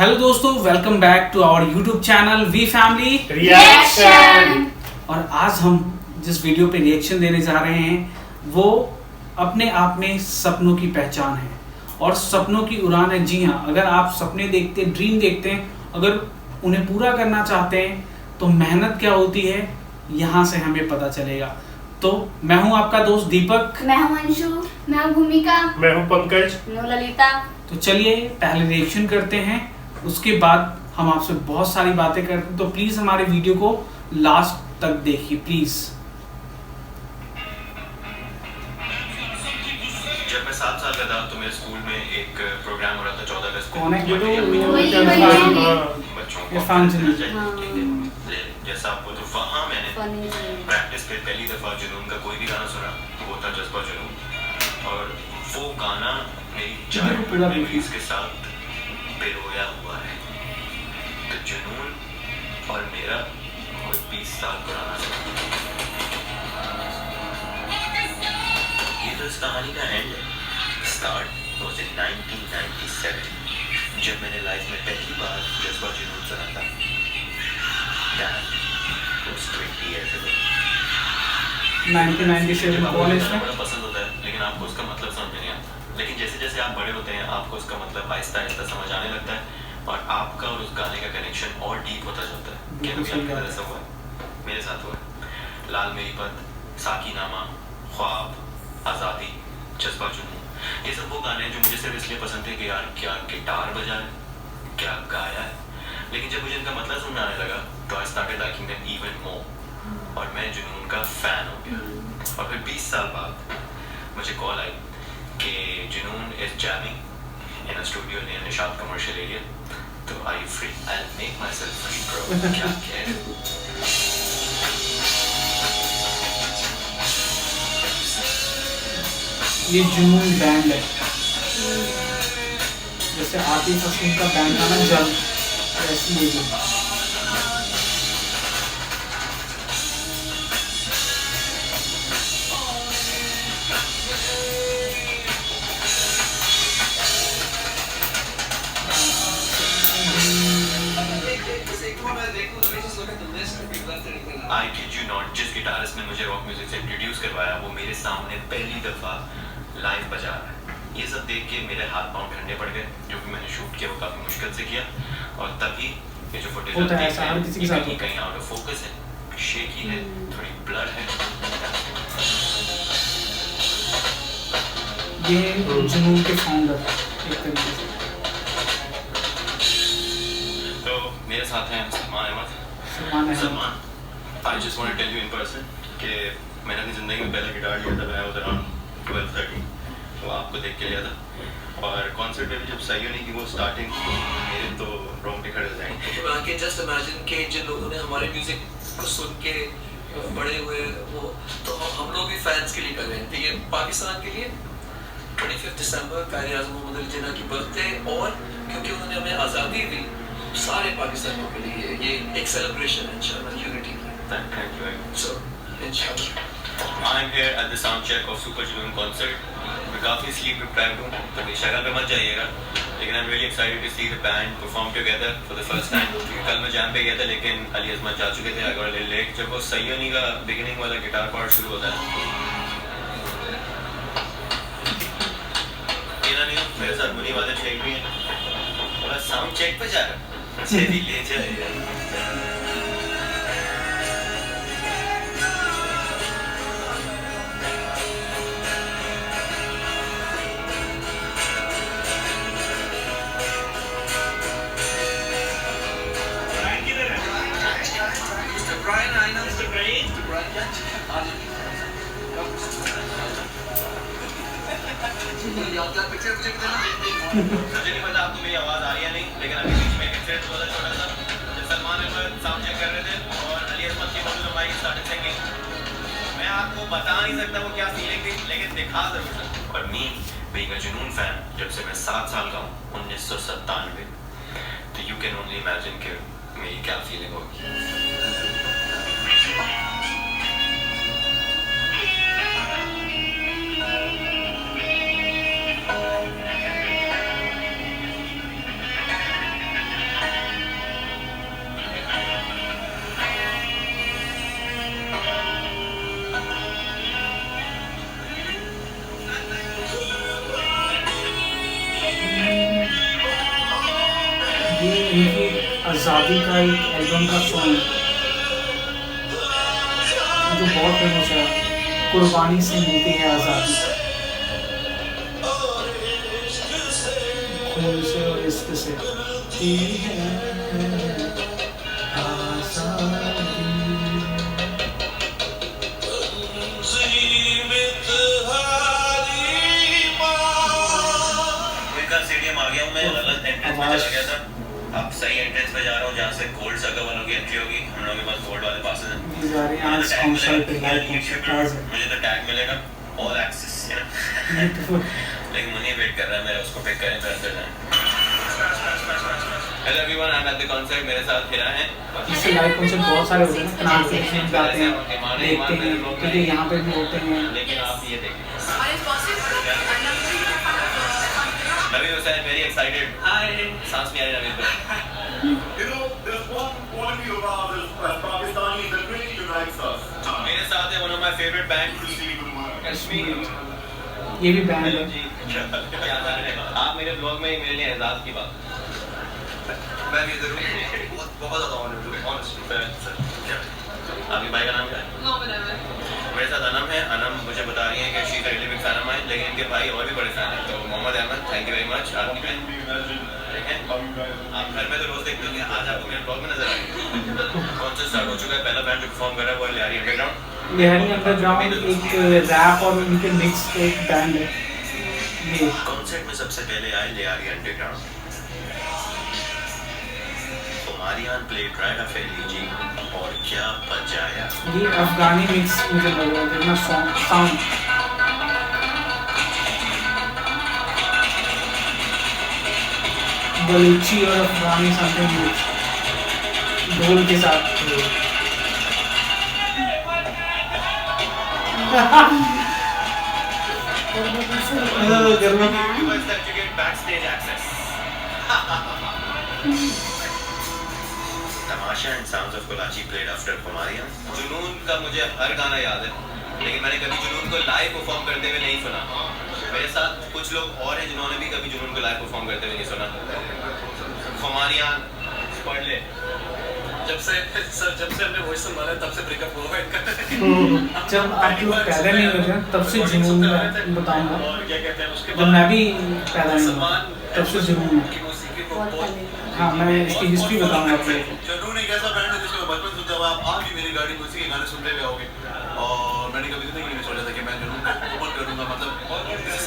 Hello दोस्तों, welcome back to our YouTube channel we family reaction. और आज हम जिस वीडियो पे रिएक्शन देने जा रहे हैं वो अपने आप में सपनों की पहचान है और सपनों की उड़ान है। जी हाँ, अगर आप सपने देखते हैं, ड्रीम देखते हैं, अगर उन्हें पूरा करना चाहते हैं तो मेहनत क्या होती है यहाँ से हमें पता चलेगा। तो मैं हूँ आपका दोस्त दीपक, मैं हूँ अंशु, मैं हूँ भूमिका, मैं हूँ पंकज, मैं ललिता। तो चलिए पहले रिएक्शन करते हैं, उसके बाद हम आपसे बहुत सारी बातें करते हैं। तो प्लीज हमारे वीडियो को लास्ट तक देखिए प्लीज। जब मैं 7 साल का था तो मेरे स्कूल में एक प्रोग्राम हो रहा था 14 अगस्त को। कौन है? ये तो बच्चों इरफान को जनी। जैसा आपको तो वहाँ मैंने प्रैक्टिस पे पहली दफा जुनून का कोई भी गाना सुना, वो था जज्बा जुनून। और वो गाना मेरी चाइल्डहुड मेमोरीज के साथ पिरोया हुआ है। तो जुनून और मेरा कोई 20 साल पुराना सफर। ये तो इस कहानी का एंड है। स्टार्ट वाज इन 1997 जब मैंने लाइफ में पहली बार जज्बा जुनून सुना था। That was 20 years ago। 1997 college में बड़ा पसंद होता है लेकिन आपको उसका मतलब समझ में नहीं आता। लेकिन जैसे जैसे आप बड़े होते हैं आपको उसका मतलब आहिस्ता आहिस्ता समझ आने लगता है और आपका और उस गाने का कनेक्शन और डीप होता जाता है। क्या कभी आपके साथ ऐसा हुआ है? मेरे साथ हुआ है। लाल मेरी पत, साकीनामा, ख्वाब, आज़ादी, जज्बा जुनून, ये सब वो गाने हैं जो मुझे सिर्फ इसलिए पसंद थे कि यार क्या गिटार बजा है, क्या गाया है। लेकिन जब मुझे इनका मतलब समझ आने लगा तो I started liking them even more और मैं जुनून का फैन हो गया। और फिर 20 साल बाद मुझे कॉल आई कि Junoon is jamming in a studio near Nishat commercial area. तो are you free? I will make myself free bro. क्या कह रहे हो? ये जुनून बैंड है, जैसे आतिफ असलम का बैंड था ना जब, ऐसी ये भी। आई किड यू नॉट, जिस गिटारिस्ट ने मुझे रॉक म्यूजिक से इंट्रोड्यूस करवाया वो मेरे सामने पहली दफा लाइव बजा रहा है। ये सब देख के मेरे हाथ पांव ठंडे पड़ गए। जो भी मैंने शूट किया वो काफी मुश्किल से किया और तभी ये जो फुटेज होता है ऐसा, हर किसी के साथ होता है। कहीं आउट ऑफ फोकस है, शेकी है, थोड़ी ब्लर है। ये जुनून के फाउंडर एक तरीके से। तो मेरे साथ हैं Salman Ahmad. Salman, I just want to tell you in person कि मैंने अपनी ज़िंदगी में पहला गिटार लिया था, मैं उधर 12-13, वो आपको देख के लिया था। और कॉन्सर्ट में भी जब सही नहीं की वो स्टार्टिंग, मेरे तो रोंगटे खड़े हो जाएंगे। I can just imagine कि जिन लोगों ने हमारे म्यूजिक को सुन के बड़े हुए वो, तो हम लोग भी फैंस के लिए कर रहे हैं। ठीक है, पाकिस्तान के लिए 25 दिसंबर कायद आज़म मोहम्मद अली जिन्ना की बर्थडे, और क्योंकि उन्होंने हमें आज़ादी दी सारे पाकिस्तानियों के लिए ये एक सेलिब्रेशन है इंशाल्लाह, यूनिटी की। Thank you very much. So इंशाल्लाह I'm here at the sound check of Super Junoon concert. मैं काफ़ी sleep deprived हूँ तो मेरी शक्ल पे मत जाइएगा, लेकिन I'm really excited to see the band perform together for the first time। क्योंकि कल मैं जैम पे गया था लेकिन अली अज़मत जा चुके थे। I got a little late। जब वो सैयनी का beginning वाला गिटार पार्ट शुरू होता है, ये नहीं मेरे साथ बुरी बातें शेक भी हैं। बस साउंड चेक पे जा रहा छेदी ले जाए। मुझे नहीं पता आपको मेरी आवाज़ आ रही है नहीं, लेकिन अभी बीच में इंसिडेंट हुआ था छोटा सा। जब सलमान अहमद साउंड चेक कर रहे थे और अली अज़मत की मौजूद हमारी स्टार्टेड सिंगिंग। मैं आपको बता नहीं सकता वो क्या फीलिंग थी, लेकिन दिखा जरूर सकता। और मी बीइंग अ जुनून फैन जब से मैं 7 साल का हूँ 1997, तो यू कैन ओनली इमेजिन कि मेरी क्या फीलिंग होगी। ये इनकी आज़ादी का एक एल्बम का सॉन्ग जो बहुत फेमस है, कुर्बानी से मिलती है आज़ादी, खून से और इश्क से मिलती है आज़ादी। स्टेडियम आ गया हूँ मैं, गलत एंट्रेंस पे चला गया था। अब सही एंट्रेंस पे जा रहा हूँ जहाँ से गोल्ड सर्कल वालों की एंट्री होगी। हम लोगों के पास गोल्ड वाले पासेस हैं। मुझे तो टैग मिलेगा ऑल एक्सेस, लेकिन मुझे वेट कर रहा है मेरा, उसको पिक करें फिर अंदर जाएं। Hello everyone, I am at the concert. मेरे साथ हिरा है। इससे लाइव कॉन्सर्ट बहुत सारे होते हैं ना, कनाल के में जाते हैं, देखते हैं, क्योंकि यहाँ पे भी होते हैं। लेकिन आप ये देखिए, नवीन हुसैन वेरी एक्साइटेड। हाय, सांस नहीं आ रही नवीन को। You know, there's one quality about this Pakistani that really unites us. मेरे साथ है one of my favourite band Kashmir. ये भी बैंड है। जी, आप मेरे ब्लॉग में ही मेरे लिए एजाज की बात। मैं भी जरूर बहुत ज़्यादा ऑनर्ड हूँ ऑनेस्टली। आपके भाई का नाम क्या है? मेरे साथ अनम है। अनम मुझे बता रही है कि she is really big fan of mine, लेकिन इनके भाई और भी बड़े फैन हैं। तो Mohammad Ahmad, thank you very much. आपकी बहन आप घर में तो रोज देखते होंगे, आज आपको मेरे ब्लॉग में नजर आई। कॉन्सर्ट स्टार्ट हो चुका है। पहला बैंड जो परफॉर्म कर रहा है वो लियारी अंडरग्राउंड। लियारी अंडरग्राउंड एक रैप और उनके मिक्स एक बैंड है। ये कॉन्सर्ट में सबसे पहले आए लियारी अंडरग्राउंड। कुमारियान प्लेड राइडा फैली जी, और क्या बजाया। ये अफगानी मिक्स मुझे लग रहा है, देखना साउंड बलूची और अफगानी समथिंग मिक्स ढोल के साथ। Tamasha and Sounds of Kolachi played after Kumariyan. जुनून का मुझे हर गाना याद है, लेकिन मैंने कभी जुनून को लाइव परफॉर्म करते हुए नहीं सुना। मेरे साथ कुछ लोग और हैं जिन्होंने भी कभी जुनून को लाइव परफॉर्म करते हुए नहीं सुना। कुमारियान पढ़ ले। जब से हमने वॉइस संभाला तब से ब्रेकअप हुआ है इनका। जब आप लोग पैदा नहीं होते तब से जुनून बताऊंगा। क्या कहते हैं उसके जब मैं भी पैदा नहीं हुआ तब से जुनून है। हाँ, मैं इसकी हिस्ट्री बताऊंगा आपको। जुनून एक ऐसा बैंड है जिसको मैं बचपन सुनता हुआ, आप आज भी मेरी गाड़ी में उसी के गाने सुनते हुए आओगे। और मैंने कभी जिंदगी में सोचा था कि मैं जुनून को ओपन करूंगा। मतलब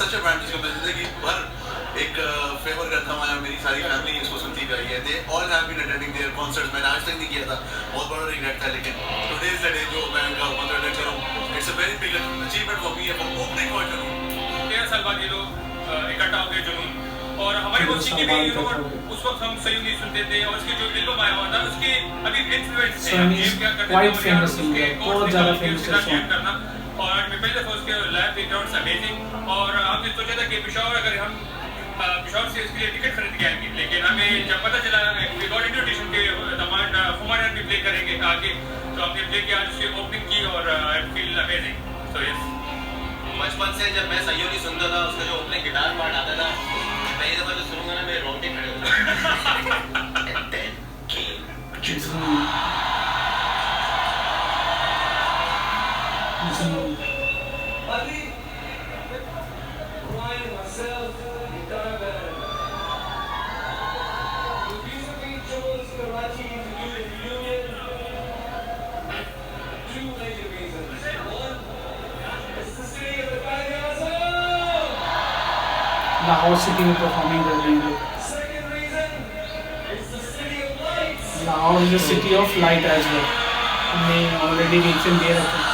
सच अ बैंड जिसको मैं जिंदगी भर एक फेवर करता हूँ। मेरी सारी फैमिली इसको सुनती भी आई है। They all have been attending their concerts. मैंने आज तक नहीं किया था, बहुत बड़ा रिग्रेट था, लेकिन टुडे इज द डे जो मैं उनका कॉन्सर्ट अटेंड करूँ। It's a very big achievement for me for opening for जुनून। 13 साल बाद ये लोग इकट्ठा हो गए जुनून, और हमारी मौसीकी भी उस वक्त हम सही नहीं सुनते थे, और उसके जो एल्बम आया हुआ था उसके अभी इन्फ्लुएंस थे क्या करते क्वाइट फेमस सिंगर, बहुत ज़्यादा फेमस है। और मैं पहले दफा उसके लाइव देख रहा हूँ, अमेजिंग। और हमने सोचा था कि पिशावर, अगर हम पिशावर से इसके लिए टिकट खरीद के आएंगे, लेकिन हमें जब पता चला वी गॉट इन्विटेशन के कुमारियान भी प्ले करेंगे आगे, तो हमने प्ले किया, आज उसकी ओपनिंग की, और I feel amazing. So yes, बचपन से जब मैं सही नहीं सुनता था, उसका जो ओपनिंग गिटार पार्ट आता था, पहली दफा जो सुनूंगा ना मेरे रोंगटे खड़े हो जाएंगे। And then came जुनून। लाहौर सिटी में परफॉर्मिंग कर रहे हैं लोग। Lahore is the city of light as well. हमने ऑलरेडी रिएक्शन दे रखा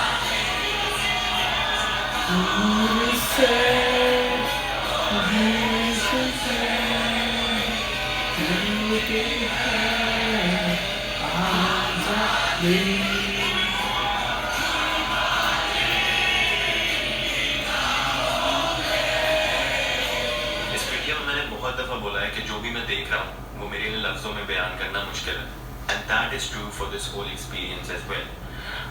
बहुत दफा बोला है कि जो भी मैं देख रहा हूँ वो मेरे लिए लफ्जों में बयान करना मुश्किल है, and that is true for this whole experience as well.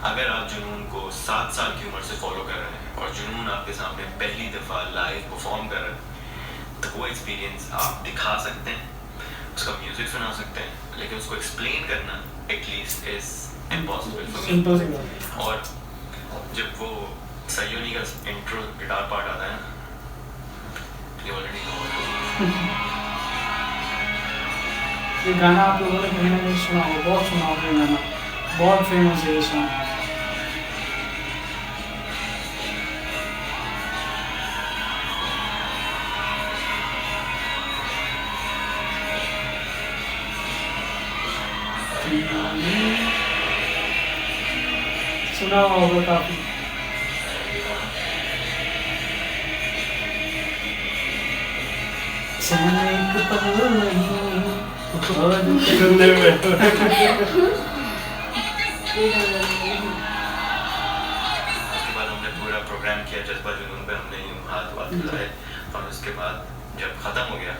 अगर आप जुनून को 7 साल की उम्र से फॉलो कर रहे हैं और जुनून आपके सामने पहली दफा लाइव परफॉर्म कर रहे हैं, तो वो एक्सपीरियंस आप दिखा सकते हैं, उसका म्यूजिक सुना सकते हैं, लेकिन उसको एक्सप्लेन करना at least is impossible for me. Simple सी बात है। और जब वो सयोनी का इंट्रो गिटार पार्ट आता है ना, you already know what it is. ये गाना आप लोगों ने कहीं ना कहीं सुना होगा, बहुत सुना होगा ये गाना, बहुत फेमस है ये सॉन्ग। सुना होगा काफी। उसके बाद हमने पूरा प्रोग्राम किया जज्बा जुनून पे, हमने यूं हाथ वाथ मिलाए और उसके बाद जब खत्म हो गया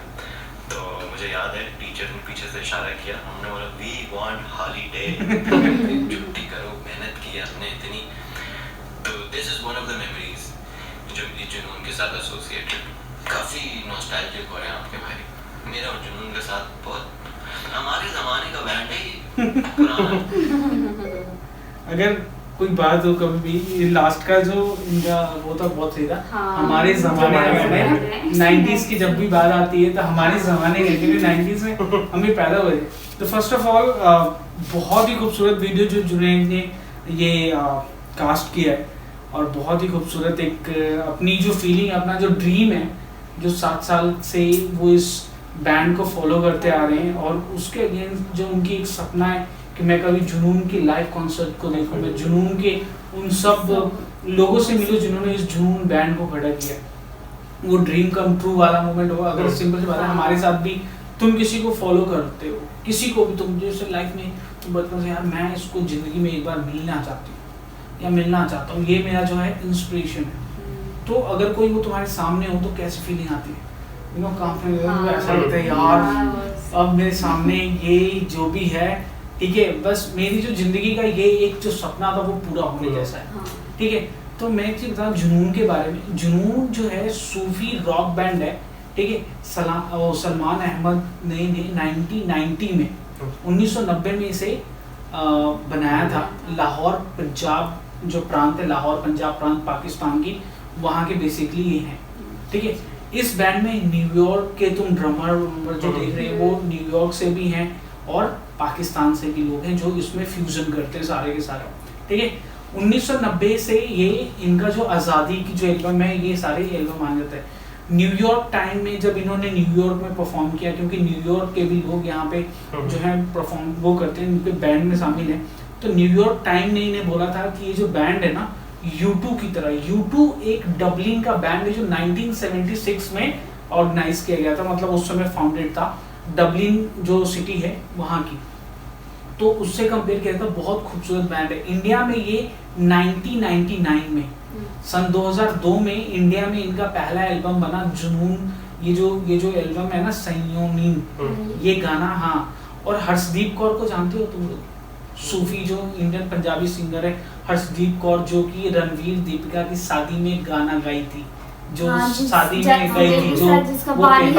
तो मुझे याद है टीचर ने पीछे से इशारा किया, हमने बोला वी वांट हॉलीडे, छुट्टी करो, मेहनत की हमने इतनी। तो this is one of the memories जो मेरी जुनून के साथ एसोसिएटेड। काफ़ी नॉस्टैल्जिक हो रहे हैं आपके भाई, मेरा और जुनून के साथ बहुत हमारे ज़माने का बैंड है ये, पुराना। अगर कोई बात हो कभी भी, लास्ट का जो इनका वो तो बहुत सही था। हाँ, हमारे जमाने हमारे में 90s की जब भी बात आती है तो हमारे जमाने के क्योंकि 90s में हम भी पैदा हुए थे। तो फर्स्ट ऑफ ऑल बहुत ही खूबसूरत वीडियो जो जुनैद ने ये कास्ट किया है, और बहुत ही खूबसूरत एक अपनी जो फीलिंग, अपना जो ड्रीम है, जो 7 साल से वो इस बैंड को फॉलो करते आ रहे हैं, और उसके अगेंस्ट जो उनकी एक सपना है कि मैं कभी जुनून के लाइव कॉन्सर्ट को देखूं, मैं जुनून के उन सब लोगों से मिलूं जिन्होंने इस जुनून बैंड को खड़ा किया। वो ड्रीम कम ट्रू वाला मोमेंट होगा। अगर सिंपल सी बात है, हमारे साथ भी तुम किसी को फॉलो करते हो, किसी को भी तुम जैसे लाइफ में तुम बचपन से यार मैं इसको जिंदगी में एक बार मिलना चाहती हूँ या मिलना चाहता हूँ, ये मेरा जो है इंस्पिरेशन है। तो अगर कोई वो तुम्हारे सामने हो तो कैसी फीलिंग आती है? यू नो काफी ऐसा लगता है यार अब मेरे सामने ये जो भी है, ठीक है, बस मेरी जो जिंदगी का ये एक जो सपना था वो पूरा होने जैसा है। ठीक है, तो मैं एक चीज बता जुनून के बारे में। जुनून जो है सूफी रॉक बैंड है, ठीक है। सलमान अहमद ने 1990 में 1990 में इसे बनाया था। लाहौर पंजाब जो प्रांत है, लाहौर पंजाब प्रांत पाकिस्तान की, वहाँ के बेसिकली ये हैं, ठीक है। इस बैंड में न्यूयॉर्क के तुम ड्रमर जो देख रहे हैं वो न्यूयॉर्क से भी हैं और पाकिस्तान से भी लोग हैं जो इसमें फ्यूजन करते हैं सारे के सारे, ठीक है। 1990 से ये इनका जो आज़ादी की जो एल्बम है, ये सारे एल्बम आ जाते हैं। न्यूयॉर्क टाइम में जब इन्होंने न्यूयॉर्क में परफॉर्म किया, क्योंकि न्यूयॉर्क के भी लोग यहाँ पे जो है परफॉर्म वो करते हैं, उनके बैंड में शामिल हैं, तो न्यूयॉर्क टाइम ने इन्हें बोला था कि ये जो बैंड है ना U2 की तरह, U2 एक डबलिन का बैंड है जो 1976 में ऑर्गेनाइज किया गया था, मतलब उस समय फाउंडेड था, डबलिन जो सिटी है वहाँ की। तो उससे कंपेयर किया था, बहुत खूबसूरत बैंड है। इंडिया में ये 1999 में सन 2002 में इंडिया में इनका पहला एल्बम बना जुनून। ये जो एल्बम है ना संयोनीन, ये गाना, हाँ। और हर्षदीप कौर को जानते हो तुम लोग? सूफी जो इंडियन पंजाबी सिंगर है हर्षदीप कौर, जो कि रणवीर दीपिका की शादी में गाना गाई थी, जो शादी में गई थी, जो बानी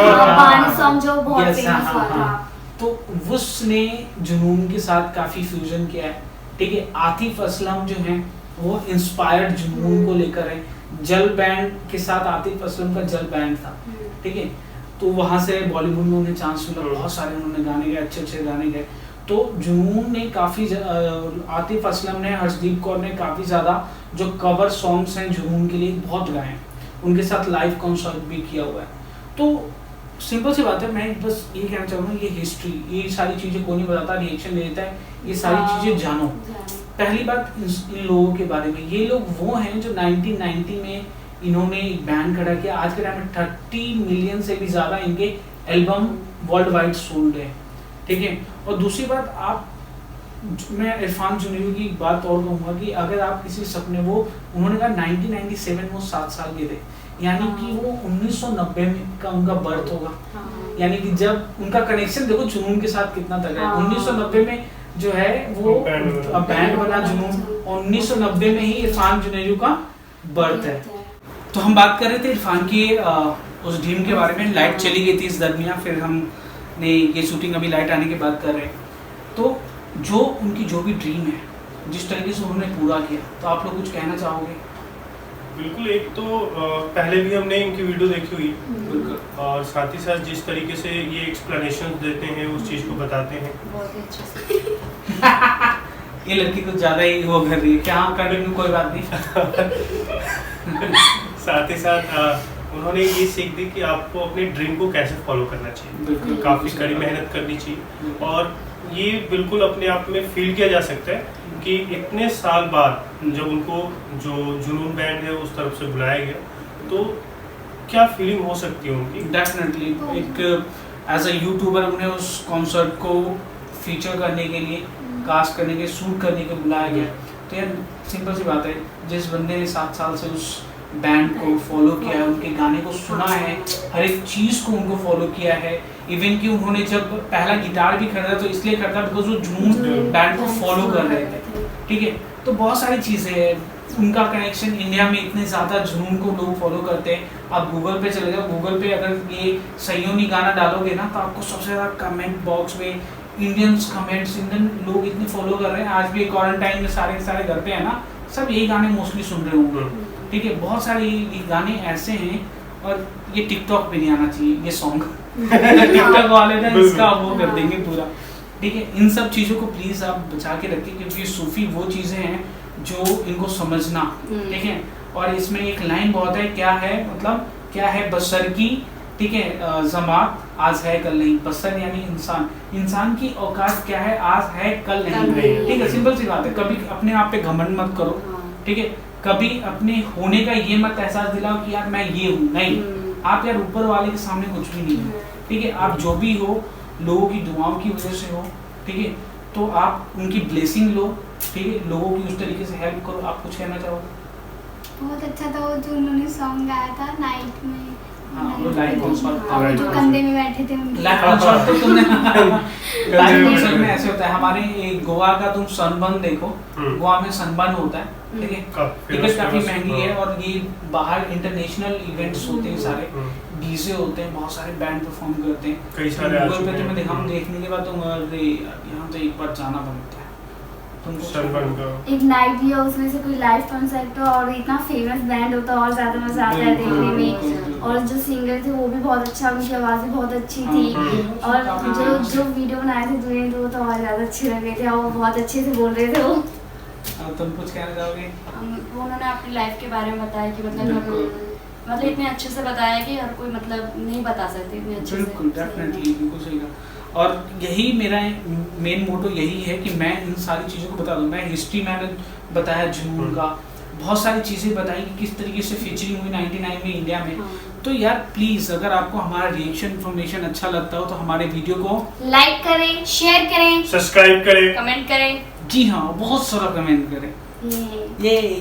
सॉन्ग जो बहुत फेमस हुआ था। तो उसने जुनून के साथ काफी फ्यूजन किया है, ठीक है। आतिफ असलम जो है वो इंस्पायर्ड जुनून को लेकर है। जल बैंड के साथ आतिफ असलम का जल बैंड था, ठीक है। तो वहां से बॉलीवुड में उन्हें चांस मिला, बहुत सारे उन्होंने गाने गाए, अच्छे गाने गाए। तो जुनून ने काफ़ी, आतिफ असलम ने, हर्षदीप कौर ने काफ़ी ज़्यादा जो कवर सॉन्ग्स हैं जुनून के लिए बहुत गाए हैं, उनके साथ लाइव कॉन्सर्ट भी किया हुआ है। तो सिंपल सी बात है, मैं बस ये कहना चाहूँगा, ये हिस्ट्री, ये सारी चीज़ें कोई नहीं बताता, रिएक्शन दे देता है, ये सारी चीज़ें जानो। पहली बात इन लोगों के बारे में, ये लोग वो हैं जो 1990 में इन्होंने एक बैंड खड़ा किया। आज के टाइम में 30 मिलियन से भी ज़्यादा इनके एल्बम वर्ल्ड वाइड सोल्ड है, ठीक है। और दूसरी बात, मैं इरफान जुनेरी की बात और कहूँगा कि अगर आप किसी सपने, वो उन्होंने कहा 1997 में वो 7 साल के थे, यानी कि वो 1990 में का उनका बर्थ होगा, यानी कि जब उनका कनेक्शन देखो जुनून के साथ कितना तक है। 1990 में जो है वो बैंड बना जुनून, 1990 में ही इरफान जुनेरी का बर्थ है। तो हम बात कर रहे थे इरफान की उस ड्रीम के बारे में। लाइट चली गई थी इस दरमियान, फिर हम नहीं ये शूटिंग अभी लाइट आने के बाद कर रहे हैं। तो जो उनकी जो भी ड्रीम है जिस तरीके से उन्होंने पूरा किया, तो आप लोग कुछ कहना चाहोगे? बिल्कुल, एक तो पहले भी हमने इनकी वीडियो देखी हुई, बिल्कुल, और साथ ही साथ जिस तरीके से ये एक्सप्लेनेशन देते हैं उस चीज़ को बताते हैं। बहुत ही अच्छे से। ये लड़की कुछ ज़्यादा ही वो कर रही है क्या? हाँ कर लूँ, कोई बात नहीं। साथ ही साथ उन्होंने ये सीख दी कि आपको अपने ड्रीम को कैसे फॉलो करना चाहिए, बिल्कुल, काफ़ी कड़ी मेहनत करनी चाहिए। और ये बिल्कुल अपने आप में फील किया जा सकता है कि इतने साल बाद जब उनको जो जुनून बैंड है उस तरफ से बुलाया गया, तो क्या फीलिंग हो सकती है उनकी। डेफिनेटली एक एज अ यूट्यूबर उन्हें उस कॉन्सर्ट को फीचर करने के लिए, कास्ट करने के, शूट करने के बुलाया गया। तो यार सिंपल सी बात है, जिस बंदे ने 7 साल से उस बैंड को फॉलो किया है, उनके गाने को सुना है, हर एक चीज़ को उनको फॉलो किया है, इवन कि उन्होंने जब पहला गिटार भी खरीदा तो इसलिए खरीदा बिकॉज वो जुनून बैंड को फॉलो कर रहे थे, ठीक है। तो बहुत सारी चीज़ें हैं, उनका कनेक्शन इंडिया में इतने ज़्यादा जुनून को लोग फॉलो करते हैं। आप गूगल पे चले जाओ, गूगल पे अगर ये सयोनी गाना डालोगे ना, तो आपको सबसे ज़्यादा कमेंट बॉक्स में इंडियंस कमेंट्स, इंडियन लोग इतने फॉलो कर रहे हैं। आज भी क्वारंटाइन में सारे घर पे है ना, सब यही गाने मोस्टली सुन रहे होंगे, ठीक है। बहुत सारे गाने ऐसे हैं, और ये टिकटॉक पे नहीं आना चाहिए ये सॉन्ग। टिकटॉक वाले ना इसका वो कर देंगे पूरा, ठीक है। इन सब चीज़ों को प्लीज़ आप बचा के रखिए, क्योंकि सूफी वो चीज़ें हैं जो इनको समझना, ठीक है। और इसमें एक लाइन बहुत है, क्या है मतलब, क्या है बसर की, ठीक है, जमात आज है कल नहीं। बसर यानी इंसान, इंसान की औकात क्या है, आज है कल नहीं, ठीक है। सिंपल सी बात है। कभी अपने आप पे घमंड मत करो, ठीक है। कभी अपने होने का ये मत एहसास दिलाओ कि यार मैं ये हूँ, नहीं। आप यार ऊपर वाले के सामने कुछ भी नहीं है, ठीक है। आप जो भी हो लोगों की दुआओं की वजह से हो, ठीक है। तो आप उनकी ब्लेसिंग लो, ठीक है। लोगों की उस तरीके से हेल्प करो। आप कुछ कहना चाहोगे? बहुत अच्छा था वो जो उन्होंने सॉन्ग गाया था नाइट में। हाँ, वो लाइव कॉन्सर्ट था, जो कंधे में बैठे थे उनके। लाइव कॉन्सर्ट तो तुमने लाइव कॉन्सर्ट में ऐसे होता है। हमारे गोवा का तुम सनबर्न देखो, गोवा में सनबर्न होता है, ठीक है। टिकट काफी महंगी है, और ये बाहर इंटरनेशनल इवेंट्स होते हैं, सारे डीजे होते हैं, बहुत सारे बैंड परफॉर्म करते हैं। कई सारे गूगल पे तुम्हें दिखाऊं, देखने के बाद तुम अरे यहाँ तो एक बार जाना बनता है तुमको। एक नाइट भी हो, उसमें से कोई लाइव कॉन्सर्ट हो, और इतना फेमस बैंड होता है और ज्यादा मजा आता है देखने में। और जो सिंगर थे वो भी बहुत अच्छा, उनकी आवाज़ भी बहुत अच्छी थी। और जो वीडियो बनाए थे दुनिया, तो वो तो और ज्यादा अच्छे लग रहे थे, और वो बहुत अच्छे से बोल रहे थे वो। तुम कुछ कहना चाहोगे? वो उन्होंने अपनी लाइफ के बारे में बताया कि मतलब इतने अच्छे से बताया कि हर कोई मतलब नहीं बता सकते इतने अच्छे से। बिल्कुल, डेफिनेटली, बिल्कुल सही कहा। और यही मेरा मेन मोटो यही है कि मैं इन सारी चीज़ों को बता दूँ। मैं हिस्ट्री मैंने बताया जुनून का, बहुत सारी चीज़ें बताई कि किस तरीके से फीचरिंग हुई 99 में इंडिया में। तो यार प्लीज़, अगर आपको हमारा रिएक्शन इन्फॉर्मेशन अच्छा लगता हो तो हमारे वीडियो को लाइक करें, शेयर करें, सब्सक्राइब करें, कमेंट करें। जी हाँ, बहुत सारा कमेंट करें। ये ये